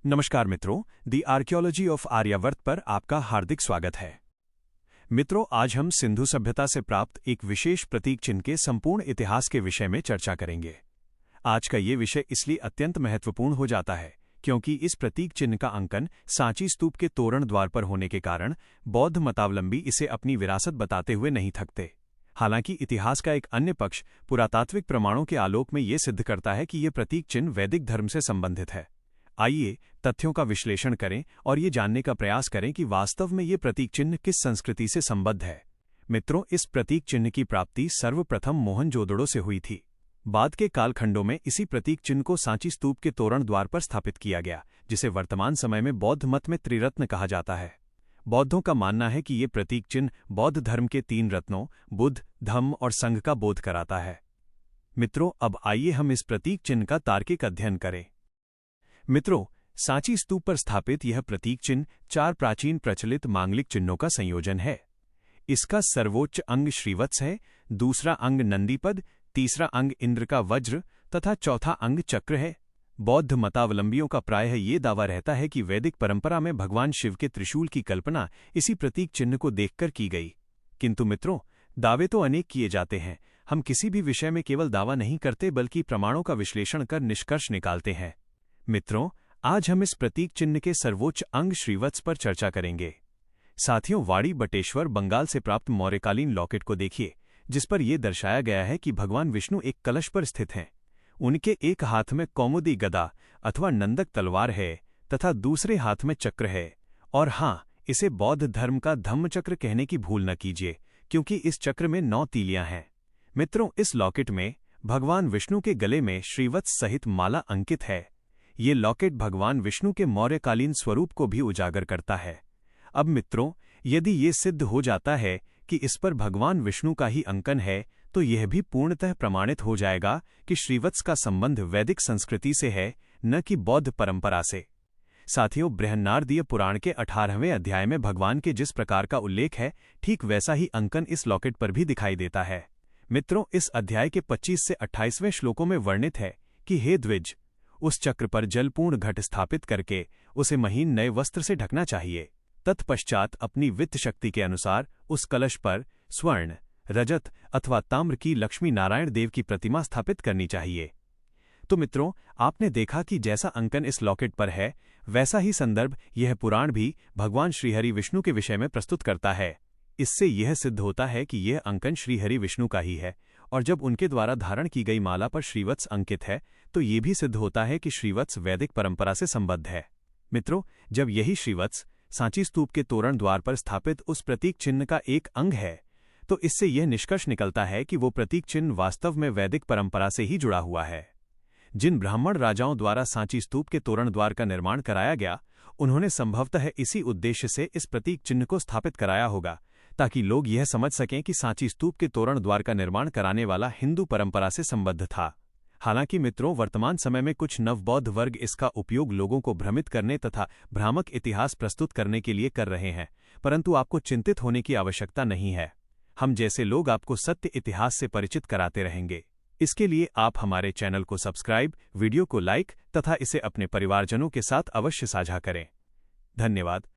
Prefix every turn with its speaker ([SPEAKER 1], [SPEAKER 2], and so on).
[SPEAKER 1] नमस्कार मित्रों, the archaeology of Aryavart पर आपका हार्दिक स्वागत है। मित्रों, आज हम सिंधु सभ्यता से प्राप्त एक विशेष प्रतीक चिन्ह के संपूर्ण इतिहास के विषय में चर्चा करेंगे। आज का ये विषय इसलिए अत्यंत महत्वपूर्ण हो जाता है क्योंकि इस प्रतीक चिन्ह का अंकन सांची स्तूप के तोरण द्वार पर होने के कारण बौद्ध मतावलंबी इसे अपनी विरासत बताते हुए नहीं थकते। हालांकि इतिहास का एक अन्य पक्ष पुरातात्विक प्रमाणों के आलोक में ये सिद्ध करता है कि ये प्रतीक चिन्ह वैदिक धर्म से संबंधित है। आइए तथ्यों का विश्लेषण करें और ये जानने का प्रयास करें कि वास्तव में ये प्रतीक चिन्ह किस संस्कृति से संबद्ध है। मित्रों, इस प्रतीक चिन्ह की प्राप्ति सर्वप्रथम मोहनजोदड़ो से हुई थी। बाद के कालखंडों में इसी प्रतीक चिन्ह को सांची स्तूप के तोरण द्वार पर स्थापित किया गया, जिसे वर्तमान समय में बौद्ध मत में त्रिरत्न कहा जाता है। बौद्धों का मानना है कि ये प्रतीक चिन्ह बौद्ध धर्म के 3 रत्नों बुद्ध, धम्म और संघ का बोध कराता है। मित्रों, अब आइए हम इस प्रतीक चिन्ह का तार्किक अध्ययन करें। मित्रों, सांची स्तूप पर स्थापित यह प्रतीक चिन्ह 4 प्राचीन प्रचलित मांगलिक चिन्हों का संयोजन है। इसका सर्वोच्च अंग श्रीवत्स है, दूसरा अंग नंदीपद, तीसरा अंग इंद्र का वज्र तथा चौथा अंग चक्र है। बौद्ध मतावलंबियों का प्रायः ये दावा रहता है कि वैदिक परंपरा में भगवान शिव के त्रिशूल की कल्पना इसी प्रतीक चिन्ह को देखकर की गई। किंतु मित्रों, दावे तो अनेक किए जाते हैं। हम किसी भी विषय में केवल दावा नहीं करते बल्कि प्रमाणों का विश्लेषण कर निष्कर्ष निकालते हैं। मित्रों, आज हम इस प्रतीक चिन्ह के सर्वोच्च अंग श्रीवत्स पर चर्चा करेंगे। साथियों, वाड़ी बटेश्वर बंगाल से प्राप्त मौर्यकालीन लॉकेट को देखिए, जिस पर यह दर्शाया गया है कि भगवान विष्णु एक कलश पर स्थित हैं। उनके एक हाथ में कौमुदी गदा अथवा नंदक तलवार है तथा दूसरे हाथ में चक्र है। और हाँ, इसे बौद्ध धर्म का धम्मचक्र कहने की भूल न कीजिए, क्योंकि इस चक्र में 9 तीलियां हैं। मित्रों, इस लॉकेट में भगवान विष्णु के गले में श्रीवत्स सहित माला अंकित है। ये लॉकेट भगवान विष्णु के मौर्यकालीन स्वरूप को भी उजागर करता है। अब मित्रों, यदि ये सिद्ध हो जाता है कि इस पर भगवान विष्णु का ही अंकन है, तो यह भी पूर्णतः प्रमाणित हो जाएगा कि श्रीवत्स का संबंध वैदिक संस्कृति से है, न कि बौद्ध परंपरा से। साथियों, बृहन्नारदीय पुराण के 18वें अध्याय में भगवान के जिस प्रकार का उल्लेख है, ठीक वैसा ही अंकन इस लॉकेट पर भी दिखाई देता है। मित्रों, इस अध्याय के 25 से 28वें श्लोकों में वर्णित है कि हे द्विज, उस चक्र पर जलपूर्ण घट स्थापित करके उसे महीन नए वस्त्र से ढकना चाहिए। तत्पश्चात अपनी वित्त शक्ति के अनुसार उस कलश पर स्वर्ण, रजत अथवा ताम्र की लक्ष्मी नारायण देव की प्रतिमा स्थापित करनी चाहिए। तो मित्रों, आपने देखा कि जैसा अंकन इस लॉकेट पर है, वैसा ही संदर्भ यह पुराण भी भगवान श्रीहरि विष्णु के विषय में प्रस्तुत करता है। इससे यह सिद्ध होता है कि यह अंकन श्रीहरि विष्णु का ही है, और जब उनके द्वारा धारण की गई माला पर श्रीवत्स अंकित है, तो ये भी सिद्ध होता है कि श्रीवत्स वैदिक परंपरा से संबद्ध है। मित्रों, जब यही श्रीवत्स सांची स्तूप के तोरण द्वार पर स्थापित उस प्रतीक चिन्ह का एक अंग है, तो इससे यह निष्कर्ष निकलता है कि वो प्रतीक चिन्ह वास्तव में वैदिक परंपरा से ही जुड़ा हुआ है। जिन ब्राह्मण राजाओं द्वारा सांची स्तूप के तोरण द्वार का निर्माण कराया गया, उन्होंने संभवतः इसी उद्देश्य से इस प्रतीक चिन्ह को स्थापित कराया होगा, ताकि लोग यह समझ सकें कि सांची स्तूप के तोरण द्वार का निर्माण कराने वाला हिंदू परंपरा से संबद्ध था। हालांकि मित्रों, वर्तमान समय में कुछ नवबौद्ध वर्ग इसका उपयोग लोगों को भ्रमित करने तथा भ्रामक इतिहास प्रस्तुत करने के लिए कर रहे हैं, परंतु आपको चिंतित होने की आवश्यकता नहीं है। हम जैसे लोग आपको सत्य इतिहास से परिचित कराते रहेंगे। इसके लिए आप हमारे चैनल को सब्सक्राइब, वीडियो को लाइक तथा इसे अपने परिवारजनों के साथ अवश्य साझा करें। धन्यवाद।